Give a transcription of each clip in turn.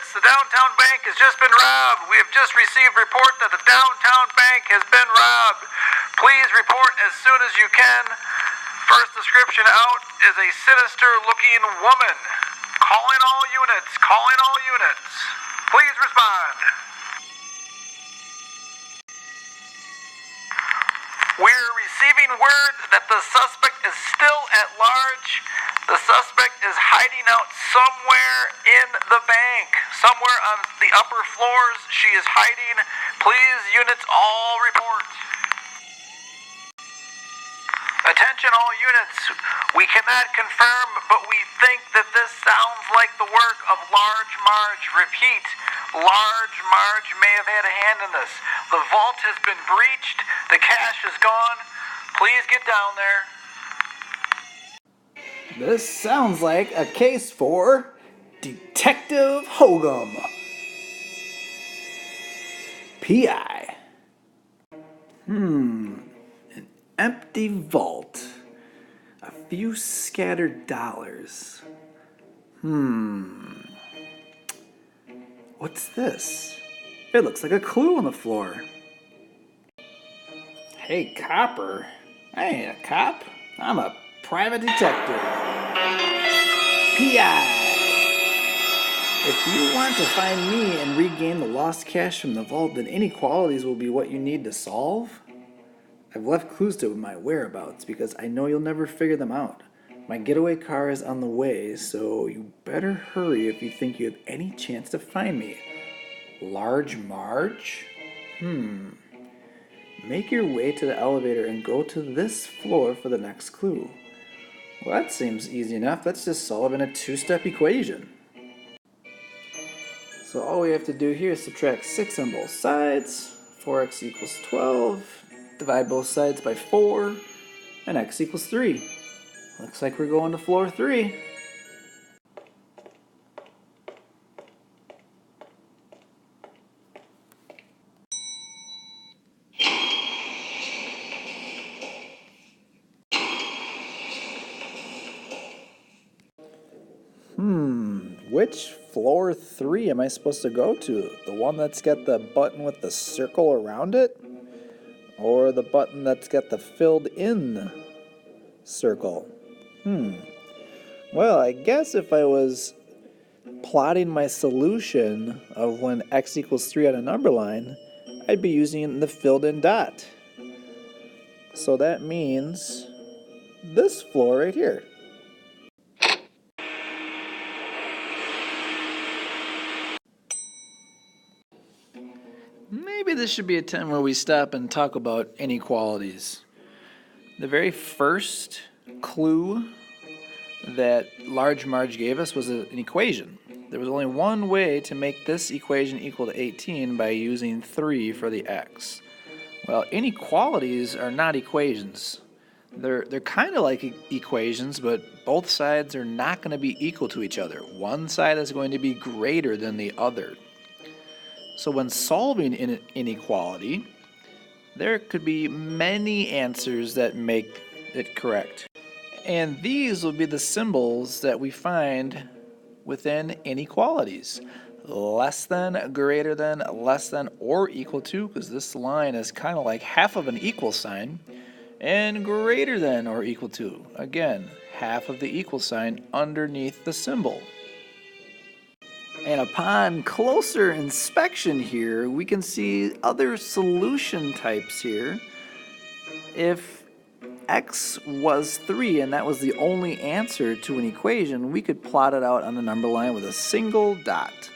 units, the downtown bank has just been robbed. We have just received report that the downtown bank has been robbed. Please report as soon as you can. First description out is a sinister-looking woman. Calling all units. Calling all units. Please respond. We're receiving word that the suspect is still at large. The suspect is hiding out somewhere in the bank. Somewhere on the upper floors she is hiding. Please, units, all report. Attention all units. We cannot confirm, but we think that this sounds like the work of Large Marge. Repeat, Large Marge may have had a hand in this. The vault has been breached. The cash is gone. Please get down there. This sounds like a case for Detective Haugom, P.I. An empty vault. A few scattered dollars. What's this? It looks like a clue on the floor. Hey, copper. I ain't a cop. I'm a private detective. P.I. If you want to find me and regain the lost cash from the vault, then inequalities will be what you need to solve. I've left clues to my whereabouts because I know you'll never figure them out. My getaway car is on the way, so you better hurry if you think you have any chance to find me. Large Marge? Make your way to the elevator and go to this floor for the next clue. Well, that seems easy enough. That's just solving a two-step equation. So all we have to do here is subtract 6 on both sides. 4x equals 12. Divide both sides by 4. And x equals 3. Looks like we're going to floor 3. Which floor 3 am I supposed to go to? The one that's got the button with the circle around it? Or the button that's got the filled in circle? Well, I guess if I was plotting my solution of when x equals 3 on a number line, I'd be using the filled in dot. So that means this floor right here. Maybe this should be a time where we stop and talk about inequalities. The very first clue that Large Marge gave us was an equation. There was only one way to make this equation equal to 18 by using 3 for the x. Well, inequalities are not equations. They're kind of like equations, but both sides are not going to be equal to each other. One side is going to be greater than the other. So when solving an inequality, there could be many answers that make it correct. And these will be the symbols that we find within inequalities. Less than, greater than, less than, or equal to, because this line is kind of like half of an equal sign, and greater than or equal to, again, half of the equal sign underneath the symbol. And upon closer inspection here, we can see other solution types here. If x was 3 and that was the only answer to an equation, we could plot it out on the number line with a single dot.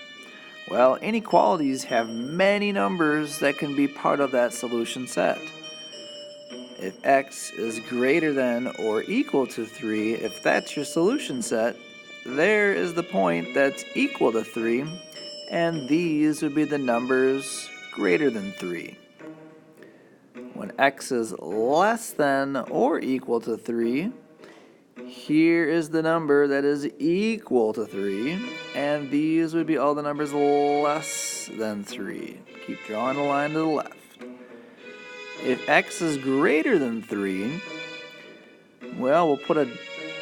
Well, inequalities have many numbers that can be part of that solution set. If x is greater than or equal to 3, if that's your solution set, there is the point that's equal to 3, and these would be the numbers greater than 3. When x is less than or equal to 3, here is the number that is equal to 3, and these would be all the numbers less than 3. Keep drawing a line to the left. If x is greater than 3, well, we'll put a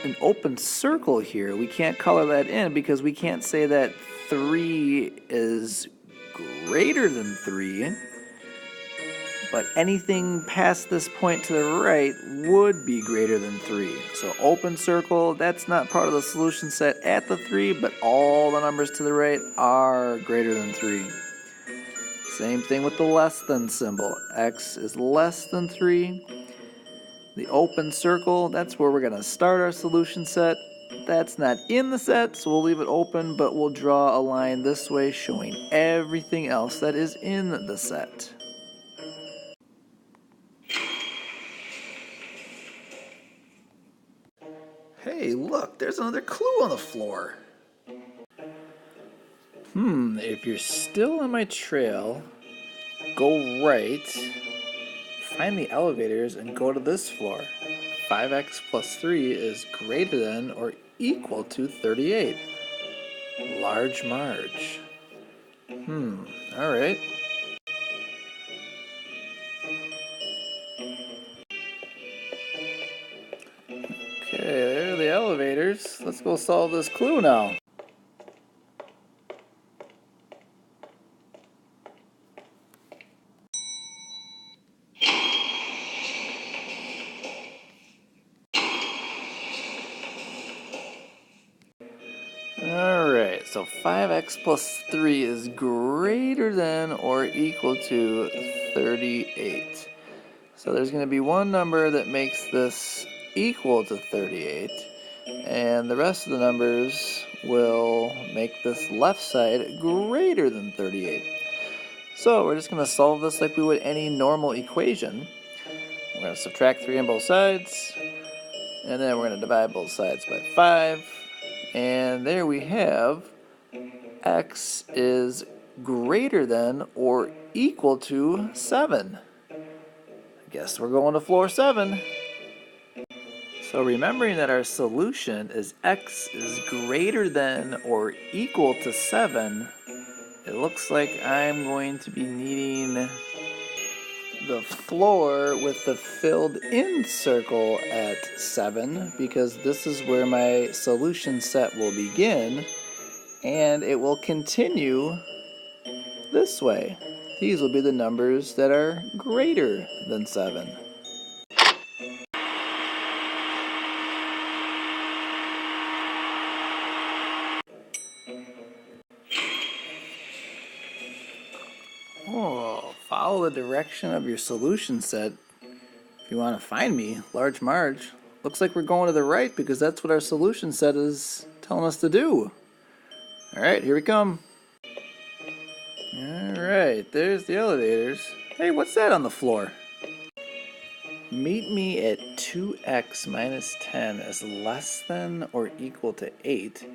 an open circle here. We can't color that in because we can't say that 3 is greater than 3, but anything past this point to the right would be greater than 3. So open circle, that's not part of the solution set at the 3, but all the numbers to the right are greater than 3. Same thing with the less than symbol. X is less than 3. The open circle, that's where we're going to start our solution set. That's not in the set, so we'll leave it open, but we'll draw a line this way showing everything else that is in the set. Hey, look, there's another clue on the floor. If you're still on my trail, go right, find the elevators, and go to this floor. 5x plus 3 is greater than or equal to 38. Large Marge. Alright. Okay, there are the elevators. Let's go solve this clue now. Alright, so 5x plus 3 is greater than or equal to 38. So there's going to be one number that makes this equal to 38, and the rest of the numbers will make this left side greater than 38. So we're just going to solve this like we would any normal equation. We're going to subtract 3 on both sides, and then we're going to divide both sides by 5. And there we have x is greater than or equal to 7. I guess we're going to floor 7. So remembering that our solution is x is greater than or equal to 7, it looks like I'm going to be needing the floor with the filled in circle at 7, because this is where my solution set will begin, and it will continue this way. These will be the numbers that are greater than 7. Oh, follow the direction of your solution set if you want to find me, Large Marge. Looks like we're going to the right because that's what our solution set is telling us to do. Alright, here we come. Alright, there's the elevators. Hey, what's that on the floor? Meet me at 2x minus 10 is less than or equal to 8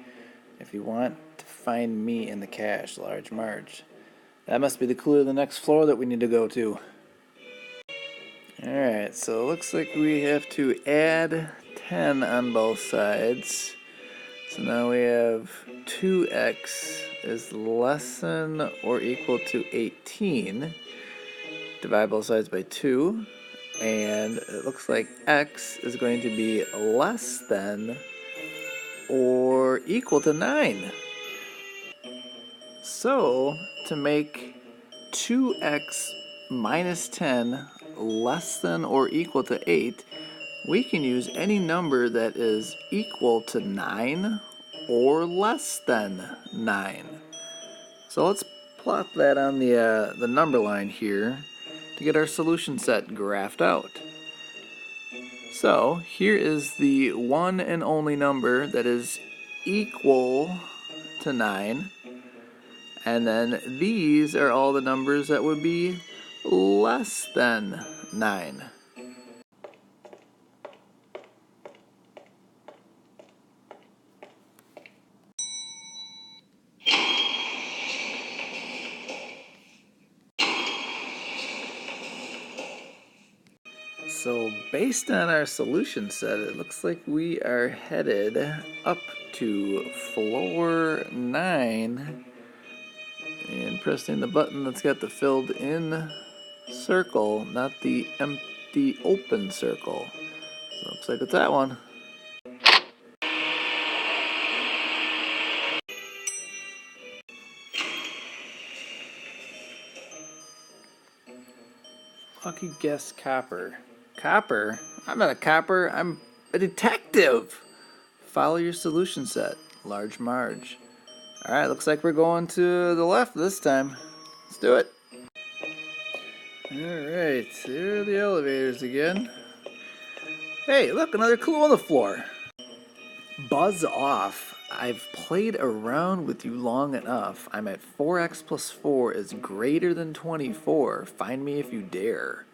if you want to find me in the cache, Large Marge. That must be the clue to the next floor that we need to go to. Alright, so it looks like we have to add 10 on both sides. So now we have 2x is less than or equal to 18. Divide both sides by 2. And it looks like x is going to be less than or equal to 9. So, to make 2x minus 10 less than or equal to 8, we can use any number that is equal to 9 or less than 9. So let's plot that on the number line here to get our solution set graphed out. So here is the one and only number that is equal to 9. And then these are all the numbers that would be less than 9. So based on our solution set, it looks like we are headed up to floor 9 and pressing the button that's got the filled in circle, not the empty open circle. So it looks like it's that one. Lucky guess copper. Copper? I'm not a copper. I'm a detective. Follow your solution set. Large Marge. Alright, looks like we're going to the left this time. Let's do it. Alright, here are the elevators again. Hey, look, another clue on the floor. Buzz off. I've played around with you long enough. I'm at 4x plus 4 is greater than 24. Find me if you dare.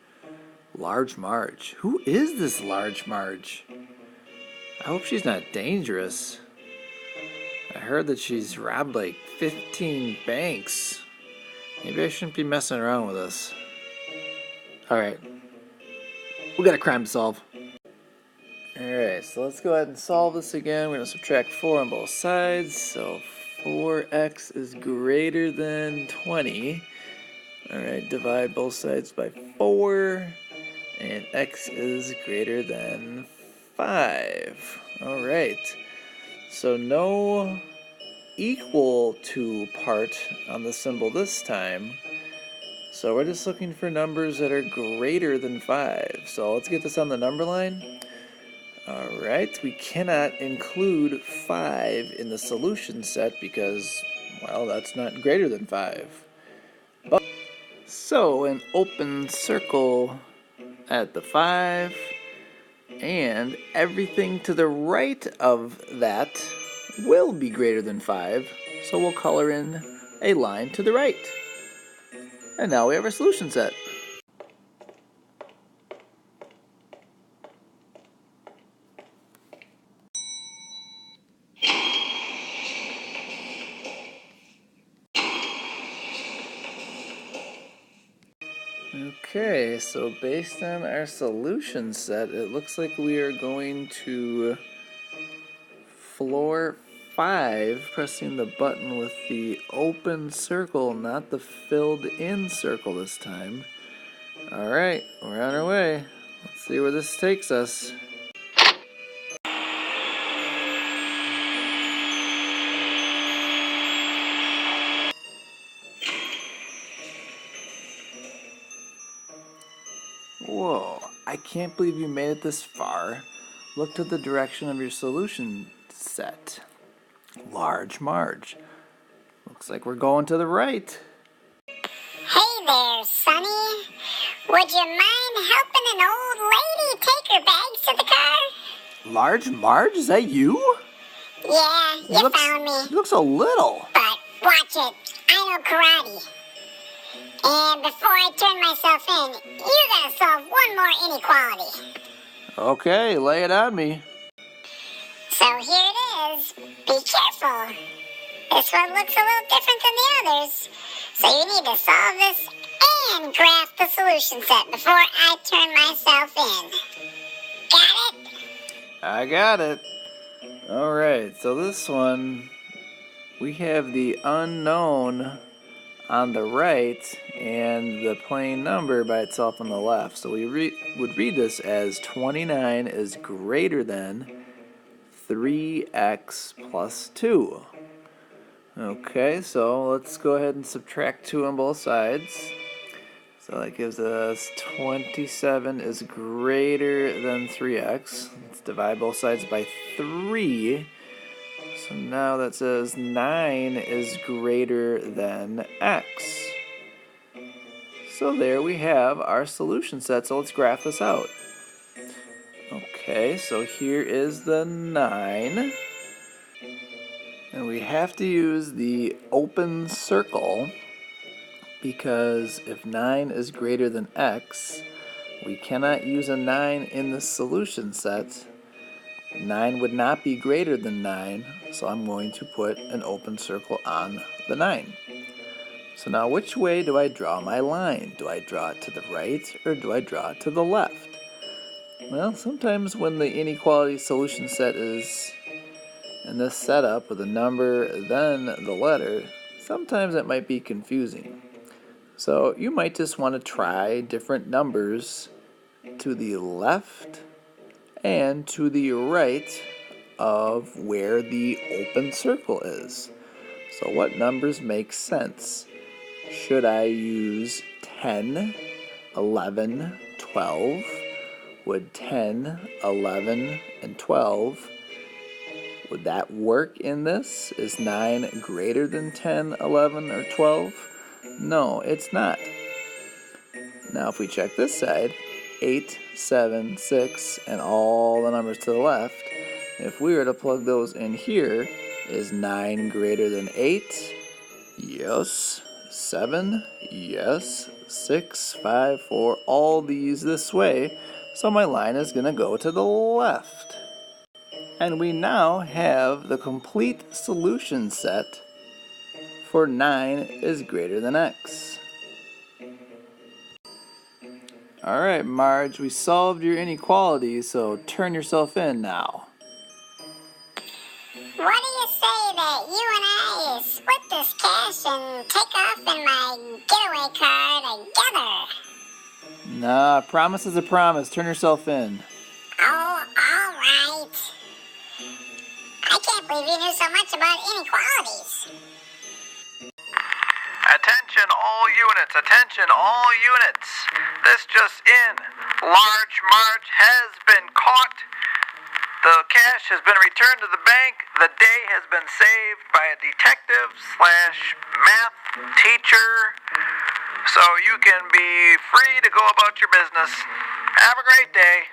Large Marge. Who is this Large Marge? I hope she's not dangerous. I heard that she's robbed like 15 banks. Maybe I shouldn't be messing around with this. Alright. We got a crime to solve. Alright, so let's go ahead and solve this again. We're going to subtract 4 on both sides. So 4x is greater than 20. Alright, divide both sides by 4. And x is greater than 5. Alright. So no equal to part on the symbol this time. So we're just looking for numbers that are greater than 5. So let's get this on the number line. Alright, we cannot include 5 in the solution set because, well, that's not greater than 5. But, so an open circle at the 5, and everything to the right of that will be greater than 5, so we'll color in a line to the right. And now we have our solution set. Okay, so based on our solution set, it looks like we are going to floor 5, pressing the button with the open circle, not the filled in circle this time. Alright, we're on our way. Let's see where this takes us. Whoa, I can't believe you made it this far. Look to the direction of your solution set. Large Marge. Looks like we're going to the right. Hey there, Sonny. Would you mind helping an old lady take her bags to the car? Large Marge, is that you? Yeah, you found me. You look so little. But watch it. I know karate. And before I turn myself in, you gotta solve one more inequality. Okay, lay it on me. So here it is. Be careful. This one looks a little different than the others. So you need to solve this and graph the solution set before I turn myself in. Got it? I got it. Alright, so this one, we have the unknown on the right and the plain number by itself on the left. So we would read this as 29 is greater than 3x plus 2. Okay, so let's go ahead and subtract 2 on both sides. So that gives us 27 is greater than 3x. Let's divide both sides by 3. So now that says 9 is greater than x. So there we have our solution set. So let's graph this out. Okay, so here is the 9. And we have to use the open circle because if 9 is greater than x, we cannot use a 9 in the solution set. 9 would not be greater than 9, so I'm going to put an open circle on the 9. So now which way do I draw my line? Do I draw it to the right or do I draw it to the left? Well, sometimes when the inequality solution set is in this setup with a number, then the letter, sometimes it might be confusing. So you might just want to try different numbers to the left and to the right of where the open circle is. So what numbers make sense? Should I use 10 11, 12. Would 10, 11, and 12, would that work in this? Is 9 greater than 10, 11, or 12? No, it's not. Now if we check this side, 8, 7, 6, and all the numbers to the left, if we were to plug those in here, is 9 greater than 8? Yes. 7? Yes. 6, 5, 4, all these this way. So my line is going to go to the left. And we now have the complete solution set for 9 is greater than x. Alright, Marge, we solved your inequality, so turn yourself in now. What do you say that you and I split this cash and take off in my getaway car together? Nah, promise is a promise. Turn yourself in. Oh, all right. I can't believe you knew so much about inequalities. Attention all units, attention all units. This just in. Large Marge has been caught. The cash has been returned to the bank. The day has been saved by a detective/math teacher. So you can be free to go about your business. Have a great day.